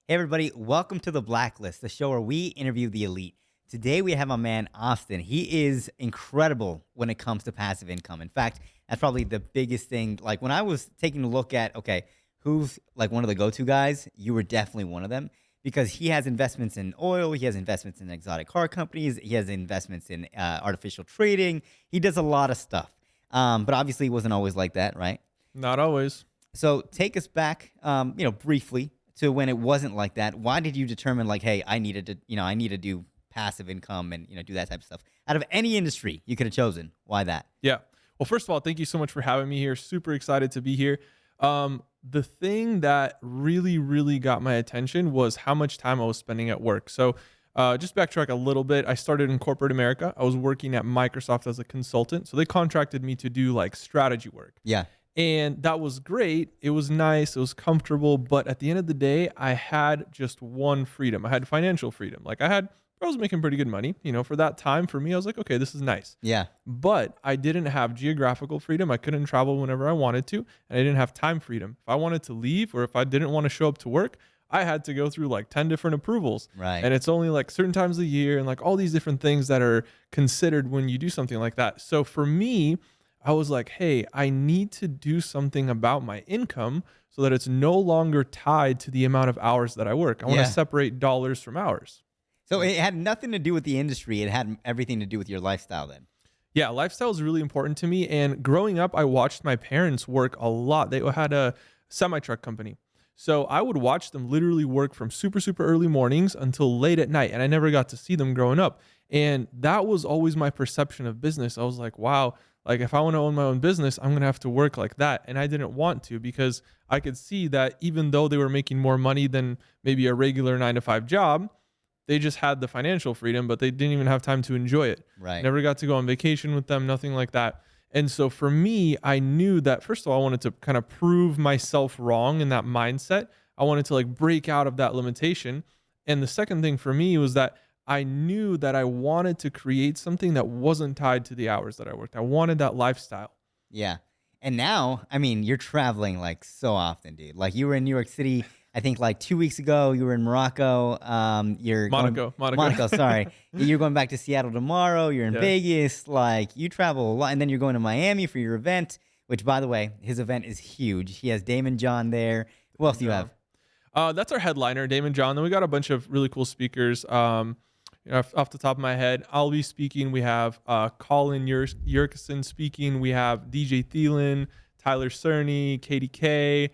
Hey, everybody, welcome to The Blacklist, the show where we interview the elite. Today, we have my man, Austin. He is incredible when it comes to passive income. In fact, that's probably the biggest thing. Like, when I was taking a look at, okay, who's like one of the go to guys, you were definitely one of them because he has investments in oil, he has investments in exotic car companies, he has investments in artificial trading. He does a lot of stuff. But obviously, it wasn't always like that, right? Not always. So take us back, briefly to when it wasn't like that. Why did you determine like, hey, I need to do passive income and do that type of stuff? Out of any industry you could have chosen, why that? Yeah. Well, first of all, thank you so much for having me here. Super excited to be here. The thing that really, really got my attention was how much time I was spending at work. So just backtrack a little bit. I started in corporate America. I was working at Microsoft as a consultant. So they contracted me to do like strategy work. Yeah, And that was great. It was nice. It was comfortable. But at the end of the day, I had just one freedom. I had financial freedom. I was making pretty good money. For that time, for me, I was like, okay, this is nice. yeah, But I didn't have geographical freedom. I couldn't travel whenever I wanted to. And I didn't have time freedom. If I wanted to leave or if I didn't want to show up to work, I had to go through like 10 different approvals. right. And it's only like certain times a year and like all these different things that are considered when you do something like that. So for me, I was like, hey, I need to do something about my income so that it's no longer tied to the amount of hours that I work. I want Yeah. to separate dollars from hours. So it had nothing to do with the industry. It had everything to do with your lifestyle then. Yeah, lifestyle is really important to me. And growing up, I watched my parents work a lot. They had a semi-truck company. So I would watch them literally work from super, super early mornings until late at night. And I never got to see them growing up. And that was always my perception of business. I was like, wow, like if I want to own my own business, I'm going to have to work like that. And I didn't want to because I could see that even though they were making more money than maybe a regular 9 to 5 job, they just had the financial freedom, but they didn't even have time to enjoy it. Right. Never got to go on vacation with them, nothing like that. And so for me, I knew that first of all, I wanted to kind of prove myself wrong in that mindset. I wanted to like break out of that limitation. And the second thing for me was that I knew that I wanted to create something that wasn't tied to the hours that I worked. I wanted that lifestyle. Yeah. And now, I mean, you're traveling like so often, dude. Like you were in New York City, I think like 2 weeks ago. You were in Morocco. Monaco. Sorry, you're going back to Seattle tomorrow. You're in Yeah. Vegas. Like you travel a lot, and then you're going to Miami for your event. Which, by the way, his event is huge. He has Damon John there. Who else do you have? That's our headliner, Damon John. Then we got a bunch of really cool speakers. Off the top of my head, I'll be speaking. We have Colin Yerkeson speaking. We have DJ Thielen, Tyler Cerny, KDK.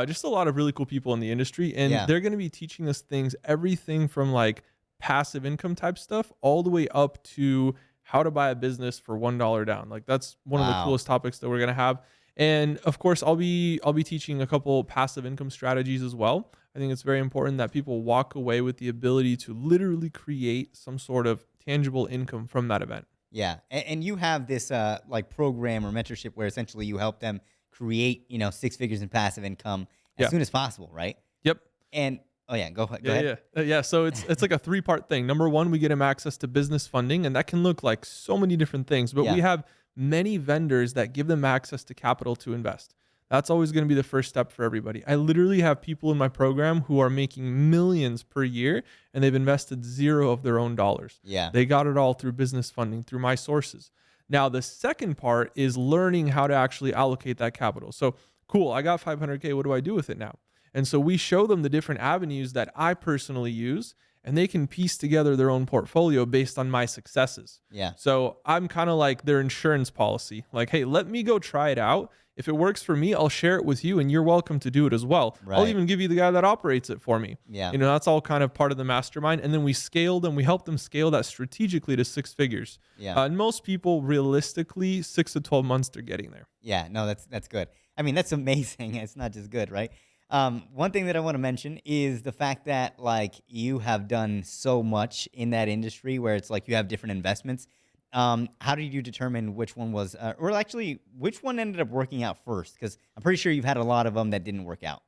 Just a lot of really cool people in the industry. And Yeah. they're going to be teaching us things, everything from like passive income type stuff all the way up to how to buy a business for $1 down. Like that's one of the Wow. coolest topics that we're going to have. And of course, I'll be teaching a couple passive income strategies as well. I think it's very important that people walk away with the ability to literally create some sort of tangible income from that event. Yeah, and you have this like program or mentorship where essentially you help them create 6 figures in passive income as Yeah. soon as possible, right? Yep. And oh yeah, go Yeah, ahead. yeah. So it's like a 3-part thing. Number one, we get them access to business funding, and that can look like so many different things. But Yeah. we have many vendors that give them access to capital to invest. That's always going to be the first step for everybody. I literally have people in my program who are making millions per year, and they've invested zero of their own dollars. Yeah. They got it all through business funding, through my sources. Now, the second part is learning how to actually allocate that capital. So, cool, I got 500K. What do I do with it now? And so we show them the different avenues that I personally use, and they can piece together their own portfolio based on my successes. Yeah. So I'm kind of like their insurance policy. Like, hey, let me go try it out. If it works for me, I'll share it with you, and you're welcome to do it as well. I'll Right. even give you the guy that operates it for me. Yeah. That's all kind of part of the mastermind. And then we scale them. We help them scale that strategically to 6 figures. Yeah. And most people, realistically, 6 to 12 months, they're getting there. Yeah, no, that's good. I mean, that's amazing. It's not just good, right? One thing that I want to mention is the fact that like you have done so much in that industry where it's like you have different investments. How did you determine which one was, or actually, which one ended up working out first? Because I'm pretty sure you've had a lot of them that didn't work out.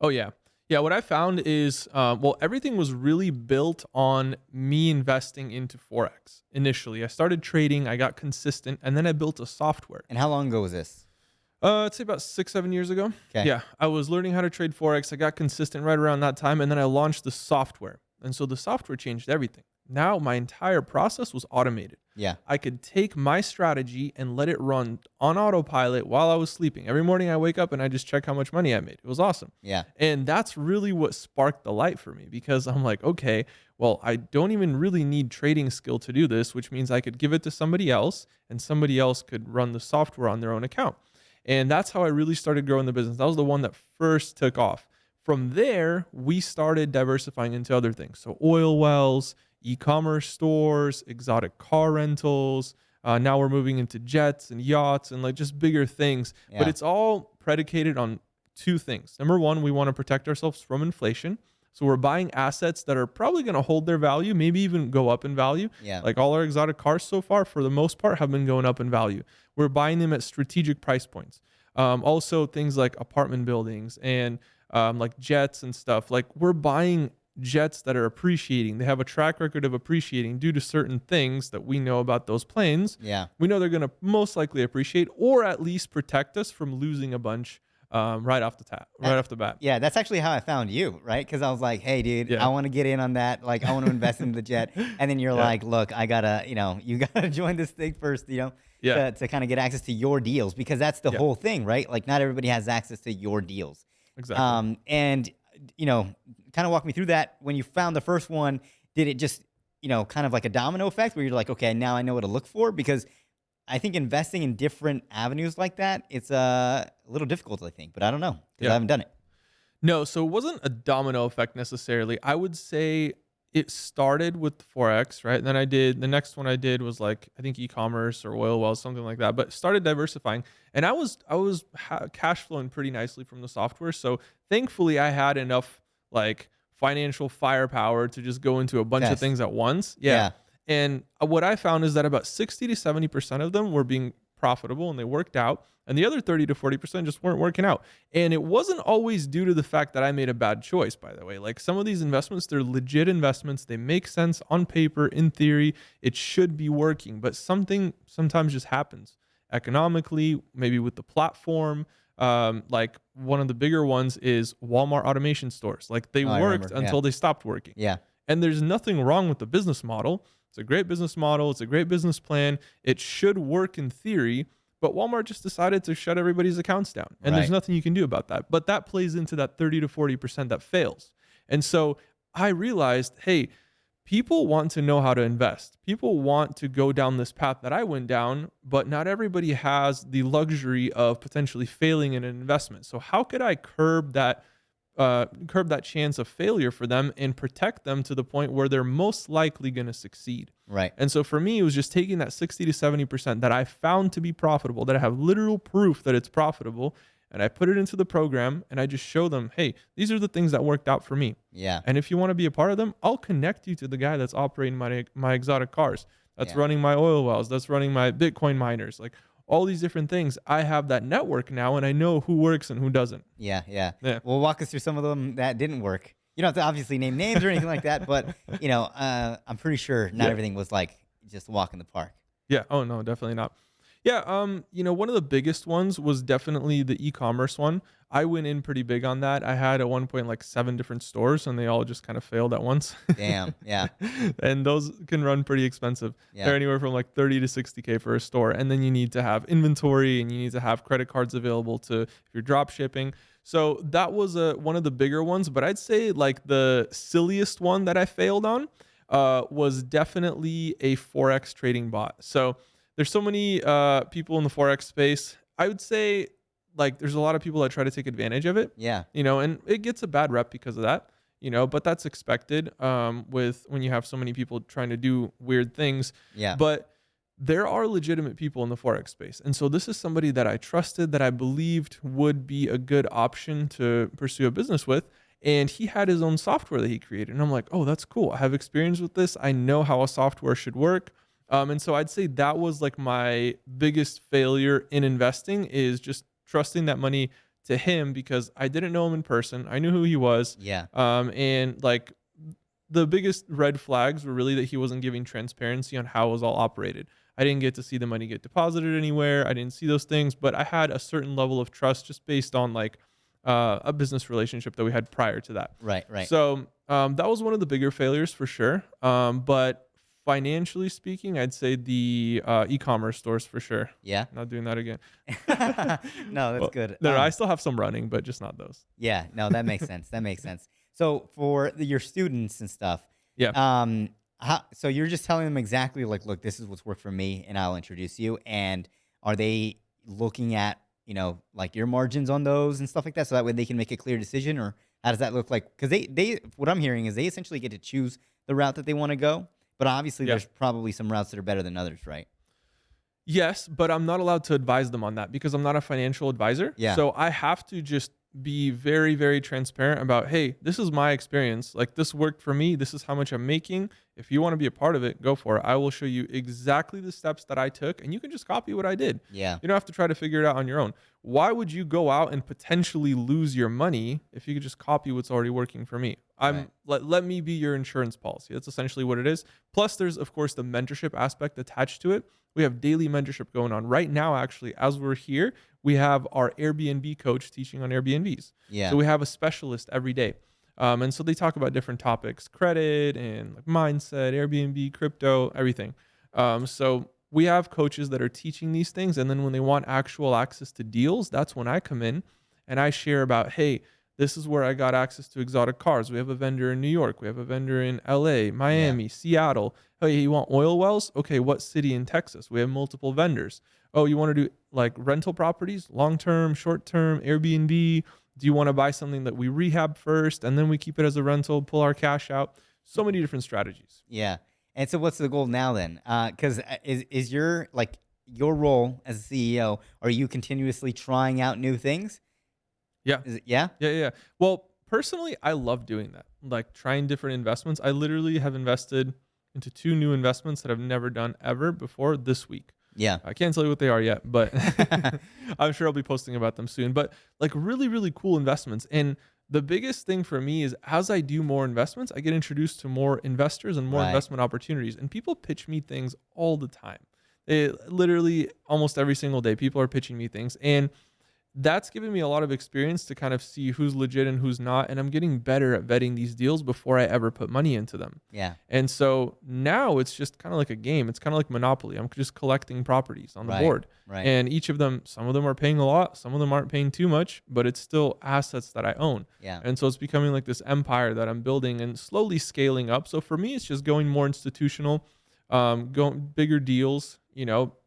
Oh, yeah. Yeah, what I found is, everything was really built on me investing into Forex initially. I started trading, I got consistent, and then I built a software. And how long ago was this? I'd say about 6, 7 years ago. Okay. Yeah, I was learning how to trade Forex. I got consistent right around that time, and then I launched the software. And so the software changed everything. Now my entire process was automated. Yeah. I could take my strategy and let it run on autopilot while I was sleeping. Every morning I wake up and I just check how much money I made. It was awesome. Yeah. And that's really what sparked the light for me, because I'm like, okay, well, I don't even really need trading skill to do this, which means I could give it to somebody else and somebody else could run the software on their own account. And that's how I really started growing the business. That was the one that first took off. From there, we started diversifying into other things. So oil wells, e-commerce stores, exotic car rentals. Now we're moving into jets and yachts and like just bigger things. Yeah. But it's all predicated on two things. Number one, we want to protect ourselves from inflation. So we're buying assets that are probably going to hold their value, maybe even go up in value. Yeah. Like all our exotic cars so far, for the most part, have been going up in value. We're buying them at strategic price points. Also, things like apartment buildings and like jets and stuff. Like we're buying jets that are appreciating. They have a track record of appreciating due to certain things that we know about those planes. Yeah. We know they're going to most likely appreciate, or at least protect us from losing a bunch right off the bat. Yeah, that's actually how I found you, right? Because I was like, hey, dude, Yeah. I want to get in on that. Like, I want to invest in the jet. And then you're Yeah. like, look, I got to, you got to join this thing first, Yeah. to kind of get access to your deals, because that's the Yeah. whole thing, right? Like, not everybody has access to your deals. Exactly. And, kind of walk me through that. When you found the first one, did it just, kind of like a domino effect where you're like, okay, now I know what to look for? Because I think investing in different avenues like that, it's a little difficult, I think, but I don't know because Yeah. I haven't done it. No, so it wasn't a domino effect necessarily. I would say it started with Forex, right? And then the next one I did was like, I think e-commerce or oil wells, something like that, but started diversifying. And I was cash flowing pretty nicely from the software. So thankfully I had enough like financial firepower to just go into a bunch of Yes. things at once. Yeah. And what I found is that about 60 to 70% of them were being profitable and they worked out. And the other 30 to 40% just weren't working out. And it wasn't always due to the fact that I made a bad choice, by the way. Like some of these investments, they're legit investments. They make sense on paper, in theory. It should be working, but something sometimes just happens economically, maybe with the platform. Like one of the bigger ones is Walmart automation stores. Like they Oh, I worked remember. Yeah. until they stopped working. Yeah. And there's nothing wrong with the business model. It's a great business model. It's a great business plan. It should work in theory, but Walmart just decided to shut everybody's accounts down. And there's Right. nothing you can do about that. But that plays into that 30 to 40% that fails. And so I realized, hey, people want to know how to invest. People want to go down this path that I went down, but not everybody has the luxury of potentially failing in an investment. So how could I curb that chance of failure for them and protect them to the point where they're most likely going to succeed? Right. And so for me, it was just taking that 60 to 70% that I found to be profitable, that I have literal proof that it's profitable, and I put it into the program and I just show them, hey, these are the things that worked out for me. Yeah. And if you want to be a part of them, I'll connect you to the guy that's operating my exotic cars, that's Yeah. running my oil wells, that's running my Bitcoin miners, like all these different things. I have that network now and I know who works and who doesn't. Yeah. Yeah. Yeah. Well, walk us through some of them that didn't work. You don't have to obviously name names or anything like that, but I'm pretty sure not Yeah. everything was like just a walk in the park. Yeah. Oh no, definitely not. Yeah. One of the biggest ones was definitely the e-commerce one. I went in pretty big on that. I had at one point like 7 different stores and they all just kind of failed at once. Damn. Yeah. And those can run pretty expensive. Yeah. They're anywhere from like 30 to 60K for a store. And then you need to have inventory and you need to have credit cards available to if you're drop shipping. So that was one of the bigger ones, but I'd say like the silliest one that I failed on was definitely a Forex trading bot. So there's so many people in the Forex space. I would say like there's a lot of people that try to take advantage of it, Yeah. and it gets a bad rep because of that, but that's expected with when you have so many people trying to do weird things. Yeah. But there are legitimate people in the Forex space. And so this is somebody that I trusted, that I believed would be a good option to pursue a business with. And he had his own software that he created. And I'm like, oh, that's cool. I have experience with this. I know how a software should work. And so I'd say that was like my biggest failure in investing, is just trusting that money to him because I didn't know him in person. I knew who he was. Yeah. And like the biggest red flags were really that he wasn't giving transparency on how it was all operated. I didn't get to see the money get deposited anywhere. I didn't see those things, but I had a certain level of trust just based on like a business relationship that we had prior to that. Right, right. So that was one of the bigger failures for sure. But financially speaking, I'd say the e-commerce stores for sure. Yeah. Not doing that again. No, that's Well, good. no, I still have some running, but just not those. Yeah, no, that makes sense. That makes sense. So for your students and stuff, Yeah. so you're just telling them exactly like, look, this is what's worked for me, and I'll introduce you. And are they looking at, like your margins on those and stuff like that, so that way they can make a clear decision, or how does that look like? Because what I'm hearing is they essentially get to choose the route that they want to go, but obviously Yeah. there's probably some routes that are better than others, right? Yes, but I'm not allowed to advise them on that because I'm not a financial advisor. Yeah. So I have to just be very, very transparent about, hey, this is my experience. Like this worked for me. This is how much I'm making. If you want to be a part of it, go for it. I will show you exactly the steps that I took, and you can just copy what I did. Yeah. You don't have to try to figure it out on your own. Why would you go out and potentially lose your money if you could just copy what's already working for me? Right. Let me be your insurance policy. That's essentially what it is. Plus, there's of course the mentorship aspect attached to it. We have daily mentorship going on right now. Actually, as we're here, we have our Airbnb coach teaching on Airbnbs. Yeah. So we have a specialist every day. And so they talk about different topics, credit and like mindset, Airbnb, crypto, everything. So we have coaches that are teaching these things. And then when they want actual access to deals, that's when I come in and I share about, hey, this is where I got access to exotic cars. We have a vendor in New York. We have a vendor in LA, Miami, Seattle. Hey, you want oil wells? Okay, what city in Texas? We have multiple vendors. Oh, you want to do like rental properties, long-term, short-term, Airbnb? Do you want to buy something that we rehab first and then we keep it as a rental, pull our cash out? So many different strategies. Yeah. And so what's the goal now then? Because is your role as a CEO, are you continuously trying out new things? Yeah. Is it, yeah? Yeah. Well, personally, I love doing that. Like trying different investments. I literally have invested into 2 new investments that I've never done ever before this week. Yeah. I can't tell you what they are yet, but I'm sure I'll be posting about them soon. But like really, really cool investments. And the biggest thing for me is as I do more investments, I get introduced to more investors and more Right. investment opportunities. And people pitch me things all the time. Literally almost every single day, people are pitching me things. And that's given me a lot of experience to kind of see who's legit and who's not. And I'm getting better at vetting these deals before I ever put money into them. Yeah. And so now it's just kind of like a game. It's kind of like Monopoly. I'm just collecting properties on the Right. board. Right. And each of them, some of them are paying a lot, some of them aren't paying too much, but it's still assets that I own. Yeah. And so it's becoming like this empire that I'm building and slowly scaling up. So for me, it's just going more institutional, going bigger deals.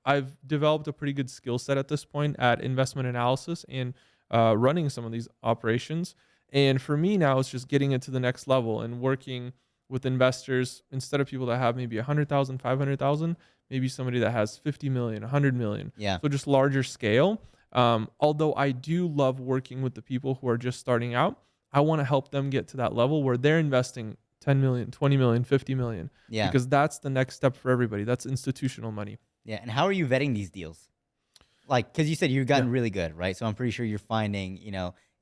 I've developed a pretty good skill set at this point at investment analysis and running some of these operations. And for me now, it's just getting it to the next level and working with investors instead of people that have maybe 100,000, 500,000, maybe somebody that has 50 million, 100 million. Yeah. So just larger scale. Although I do love working with the people who are just starting out, I want to help them get to that level where they're investing 10 million, 20 million, 50 million. Yeah. Because that's the next step for everybody. That's institutional money. Yeah. And how are you vetting these deals? Like, because you said you've gotten really good, right? So I'm pretty sure you're finding,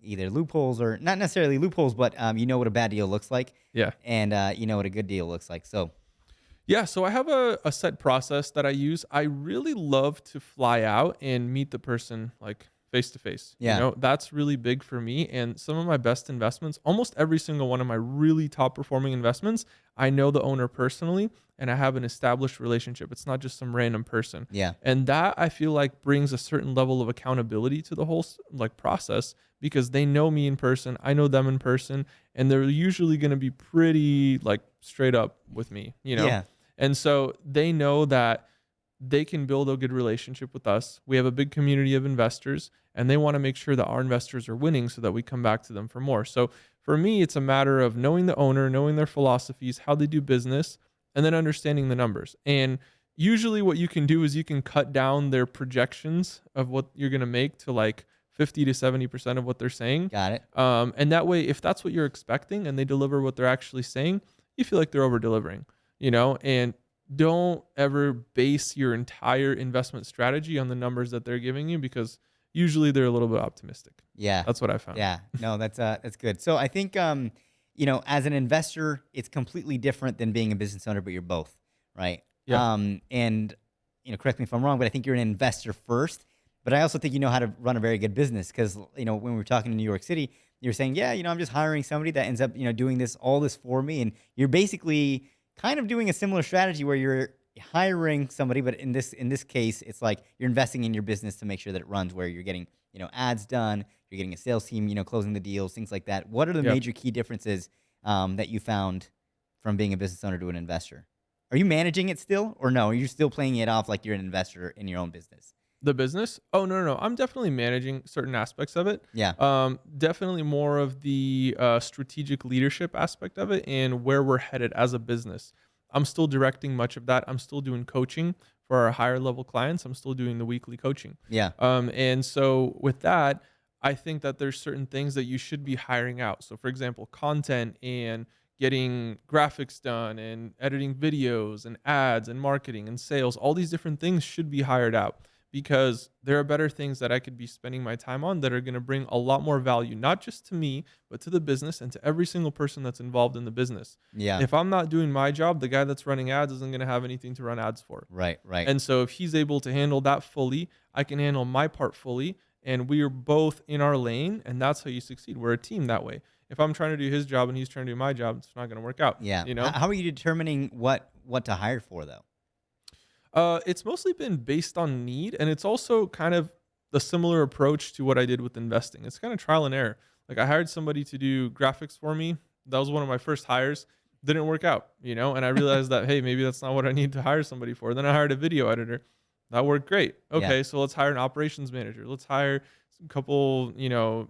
either loopholes or not necessarily loopholes, but you know what a bad deal looks like. Yeah. And you know what a good deal looks like. So Yeah, so I have a set process that I use. I really love to fly out and meet the person like face to face. Yeah. That's really big for me. And some of my best investments, almost every single one of my really top performing investments, I know the owner personally and I have an established relationship. It's not just some random person. yeah. And that I feel like brings a certain level of accountability to the whole like process because they know me in person, I know them in person, and they're usually going to be pretty like straight up with me, Yeah. And so they know that they can build a good relationship with us. We have a big community of investors and they want to make sure that our investors are winning so that we come back to them for more. So for me, it's a matter of knowing the owner, knowing their philosophies, how they do business, and then understanding the numbers. And usually what you can do is you can cut down their projections of what you're going to make to like 50 to 70% of what they're saying. Got it. And that way, if that's what you're expecting and they deliver what they're actually saying, you feel like they're over delivering, and don't ever base your entire investment strategy on the numbers that they're giving you because usually they're a little bit optimistic. Yeah. That's what I found. Yeah. No, that's good. So I think, as an investor, it's completely different than being a business owner, but you're both, right? Yeah. And correct me if I'm wrong, but I think you're an investor first. But I also think you know how to run a very good business because, when we were talking in New York City, you were saying, yeah, I'm just hiring somebody that ends up, doing all this for me. And you're basically kind of doing a similar strategy where you're hiring somebody, but in this case, it's like you're investing in your business to make sure that it runs where you're getting, ads done, you're getting a sales team, closing the deals, things like that. What are the Yep. major key differences that you found from being a business owner to an investor? Are you managing it still, or no? Are you still playing it off like you're an investor in your own business? The business? Oh, no, no, no. I'm definitely managing certain aspects of it. Yeah. Definitely more of the strategic leadership aspect of it and where we're headed as a business. I'm still directing much of that. I'm still doing coaching for our higher level clients. I'm still doing the weekly coaching. Yeah. And so with that, I think that there's certain things that you should be hiring out. So, for example, content and getting graphics done and editing videos and ads and marketing and sales, all these different things should be hired out because there are better things that I could be spending my time on that are going to bring a lot more value, not just to me, but to the business and to every single person that's involved in the business. Yeah. If I'm not doing my job, the guy that's running ads isn't going to have anything to run ads for. Right. Right. And so if he's able to handle that fully, I can handle my part fully, and we are both in our lane, and that's how you succeed. We're a team that way. If I'm trying to do his job and he's trying to do my job, it's not going to work out. Yeah. You know? How are you determining what to hire for though? It's mostly been based on need, and it's also kind of a similar approach to what I did with investing. It's kind of trial and error. Like I hired somebody to do graphics for me. That was one of my first hires. Didn't work out, and I realized that, hey, maybe that's not what I need to hire somebody for. Then I hired a video editor. That worked great. Yeah. Okay, so let's hire an operations manager. Let's hire a couple,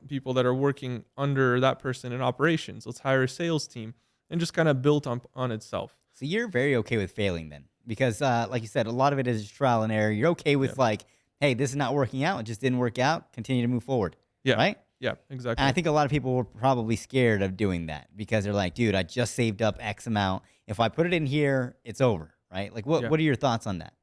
people that are working under that person in operations. Let's hire a sales team, and just kind of built on itself. So you're very okay with failing then, because like you said, a lot of it is trial and error. You're okay with Yeah. like, hey, this is not working out. It just didn't work out. Continue to move forward. Yeah. Right. Yeah, And exactly. I think a lot of people were probably scared of doing that because they're like, dude, I just saved up X amount. If I put it in here, it's over. Right. Like, what Yeah. what are your thoughts on that?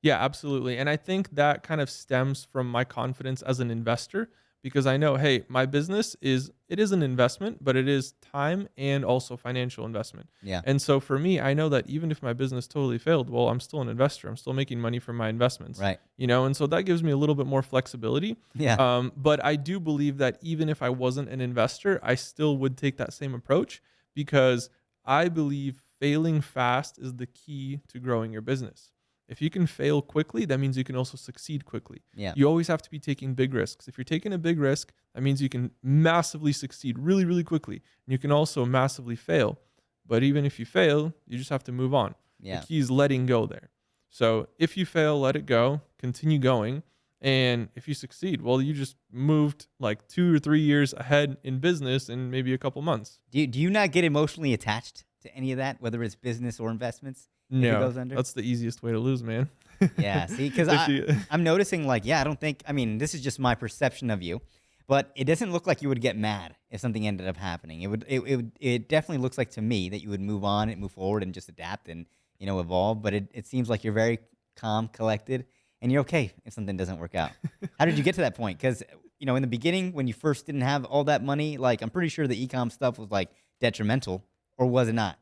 Yeah, absolutely. And I think that kind of stems from my confidence as an investor because I know, hey, my business is an investment, but it is time and also financial investment. Yeah. And so for me, I know that even if my business totally failed, well, I'm still an investor. I'm still making money from my investments. Right. And so that gives me a little bit more flexibility. Yeah. But I do believe that even if I wasn't an investor, I still would take that same approach because I believe failing fast is the key to growing your business. If you can fail quickly, that means you can also succeed quickly. Yeah. You always have to be taking big risks. If you're taking a big risk, that means you can massively succeed really, really quickly. And you can also massively fail. But even if you fail, you just have to move on. Yeah. The key is letting go there. So if you fail, let it go, continue going. And if you succeed, well, you just moved like 2 or 3 years ahead in business in maybe a couple months. Do you not get emotionally attached to any of that, whether it's business or investments? If it No, goes under? that's the easiest way to lose, man. Yeah, see, because If you- I'm noticing, like, yeah, I don't think, I mean, this is just my perception of you, but it doesn't look like you would get mad if something ended up happening. It definitely looks like to me that you would move on and move forward and just adapt and, evolve. But it seems like you're very calm, collected, and you're okay if something doesn't work out. How did you get to that point? Because, in the beginning, when you first didn't have all that money, like, I'm pretty sure the e-com stuff was like detrimental, or was it not?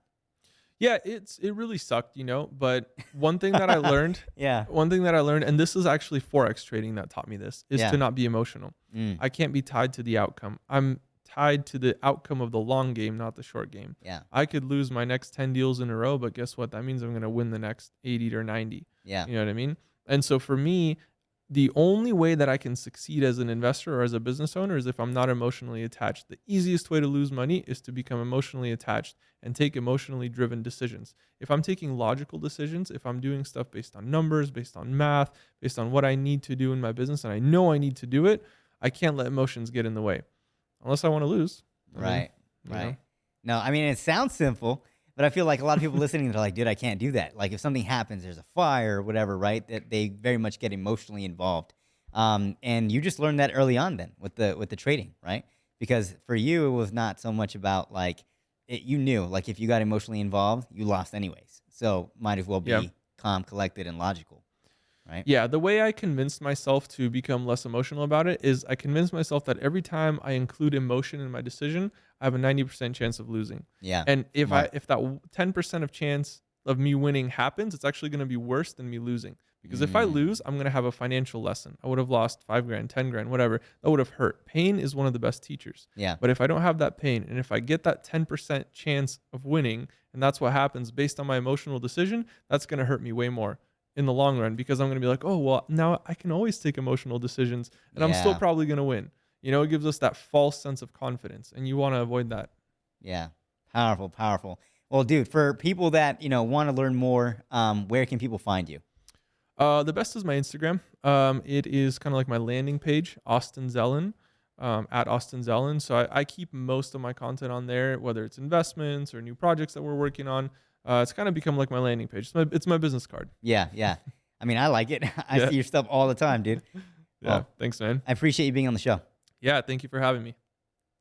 Yeah, it really sucked, but one thing that I learned, Yeah. and this is actually Forex trading that taught me this, is Yeah. to not be emotional. Mm, I can't be tied to the outcome. I'm tied to the outcome of the long game, not the short game. yeah. I could lose my next 10 deals in a row, but guess what? That means I'm going to win the next 80 or 90. Yeah. You know what I mean? And so for me, the only way that I can succeed as an investor or as a business owner is if I'm not emotionally attached. The easiest way to lose money is to become emotionally attached and take emotionally driven decisions. If I'm taking logical decisions, if I'm doing stuff based on numbers, based on math, based on what I need to do in my business, and I know I need to do it, I can't let emotions get in the way. Unless I want to lose. I mean, Right. you Right. know. No, I mean, it sounds simple, but I feel like a lot of people listening, they're like, dude, I can't do that. Like if something happens, there's a fire or whatever, right? That they very much get emotionally involved. And you just learned that early on then with the trading, right? Because for you, it was not so much about like, you knew like if you got emotionally involved, you lost anyways. So might as well be Yeah. calm, collected, and logical, right? Yeah, the way I convinced myself to become less emotional about it is I convinced myself that every time I include emotion in my decision, I have a 90% chance of losing. Yeah. And if Smart. that 10% of chance of me winning happens, it's actually going to be worse than me losing Because if I Mm, lose, I'm going to have a financial lesson. I would have lost 5 grand, 10 grand, whatever. That would have hurt. Pain is one of the best teachers. yeah. But if I don't have that pain, and if I get that 10% chance of winning, and that's what happens based on my emotional decision, that's going to hurt me way more in the long run, because I'm going to be like, oh, well, now I can always take emotional decisions and I'm still Yeah. probably going to win. It gives us that false sense of confidence, and you want to avoid that. Yeah. Powerful, powerful. Well, dude, for people that, want to learn more, where can people find you? The best is my Instagram. It is kind of like my landing page, Austin Zelan, at Austin Zelan. So I keep most of my content on there, whether it's investments or new projects that we're working on. It's kind of become like my landing page. It's my business card. Yeah, yeah. I mean, I like it. I Yeah. see your stuff all the time, dude. Yeah. Well, Thanks, man. I appreciate you being on the show. Yeah. Thank you for having me.